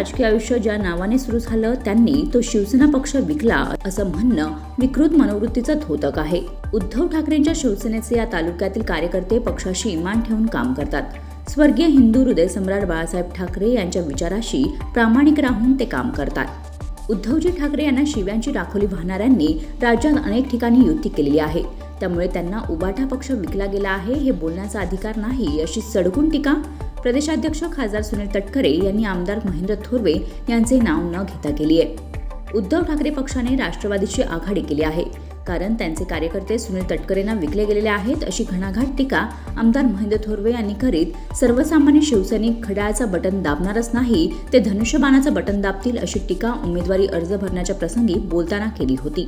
राजकीय आयुष्य ज्या नावाने सुरू झालं त्यांनी तो शिवसेना पक्ष विकला असं म्हणणं विकृत मनोवृत्तीचं द्योतक आहे। उद्धव ठाकरेंच्या शिवसेनेचे या तालुक्यातील कार्यकर्ते पक्षाशी इमान ठेवून काम करतात। स्वर्गीय हिंदू हृदय सम्राट बाळासाहेब ठाकरे यांच्या विचाराशी प्रामाणिक राहून ते काम करतात। उद्धवजी ठाकरे यांना शिव्यांची राखोली वाहणाऱ्यांनी राज्यात अनेक ठिकाणी युती केलेली आहे, त्यामुळे त्यांना उबाटा पक्ष विकला गेला आहे हे बोलण्याचा अधिकार नाही, अशी सडकून टीका प्रदेशाध्यक्ष खासदार सुनील तटकरे यांनी आमदार महेंद्र थोरवे यांचे नाव न घेता केली आहे। उद्धव ठाकरे पक्षाने राष्ट्रवादीची आघाडी केली आहे, कारण त्यांचे कार्यकर्ते सुनील तटकरेंना विकले गेलेले आहेत, अशी घणाघात टीका आमदार महेंद्र थोरवे यांनी करीत सर्वसामान्य शिवसैनिक घड्याळाचं बटन दाबणारच नाही, ते धनुष्यबाणाचं बटन दाबतील, अशी टीका उमेदवारी अर्ज भरण्याच्या प्रसंगी बोलताना केली होती।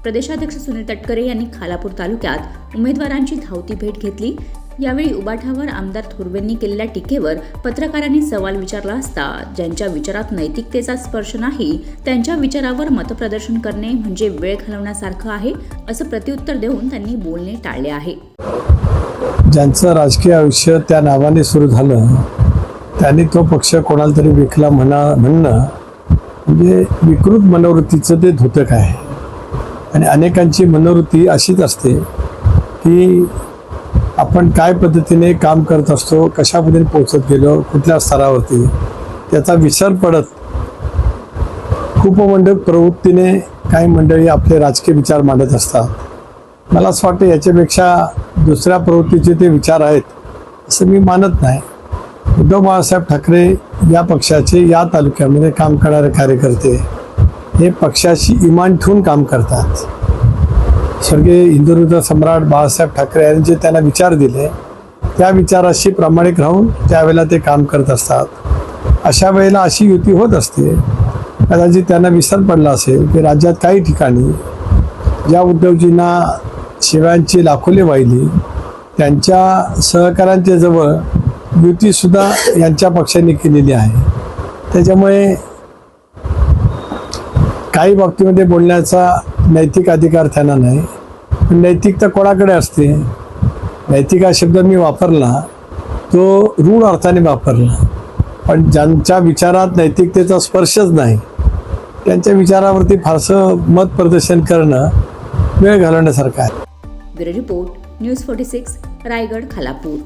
प्रदेशाध्यक्ष सुनील तटकरे यांनी खालापूर तालुक्यात उमेदवारांची धावती भेट घेतली। यावेळी उबाठावर आमदार थोरवेंनी केलेल्या टीकेवर पत्रकारांनी सवाल विचारला असता ज्यांच्या विचारात नैतिकतेचा स्पर्श नाही त्यांच्या विचारावर मतप्रदर्शन करणे म्हणजे वेळ घालवण्यासारखं आहे, असं प्रत्युत्तर देऊन त्यांनी बोलणे टाळले आहे। ज्यांचं राजकीय आयुष्य त्या नावाने सुरू झालं त्यांनी तो पक्ष कोणाला तरी विकला म्हणणं म्हणजे विकृत मनोवृत्तीचं ते द्योतक आहे। आणि अनेकांची मनोवृत्ती अशीच असते की आपण काय पद्धतीने काम करत असतो, कशा पद्धतीने पोहोचत गेलो, कुठल्या स्तरावरती, त्याचा विसर पडत खूप मंडळ प्रवृत्तीने काही मंडळी आपले राजकीय विचार मांडत असतात। मला असं वाटतं याच्यापेक्षा दुसऱ्या प्रवृत्तीचे ते विचार आहेत असं मी मानत नाही। उद्धव बाळासाहेब ठाकरे या पक्षाचे या तालुक्यामध्ये काम करणारे कार्यकर्ते हे पक्षाशी इमान ठेवून काम करतात। स्वर्गीय हिंदू हृदय सम्राट बाळासाहेब ठाकरे यांनी जे त्यांना विचार दिले त्या विचाराशी प्रामाणिक राहून त्यावेळेला ते काम करत असतात। अशा वेळेला अशी युती होत असते। कदाचित त्यांना विसर पडला असेल की राज्यात काही ठिकाणी ज्या उद्धवजींना शिव्यांची लाखोली वाहिली त्यांच्या सहकाऱ्यांच्या जवळ युतीसुद्धा यांच्या पक्षाने केलेली आहे। त्याच्यामुळे काही बाबतीमध्ये बोलण्याचा नैतिक अधिकार त्यांना नाही, पण नैतिकता कोणाकडे असते? नैतिक हा शब्द मी वापरला तो रूढ अर्थाने वापरला, पण ज्यांच्या विचारात नैतिकतेचा स्पर्शच नाही त्यांच्या विचारावरती फारसं मत प्रदर्शन करणं वेळ घालवण्यासारखं आहे। Bureau report news 46 Raigad Khalapur.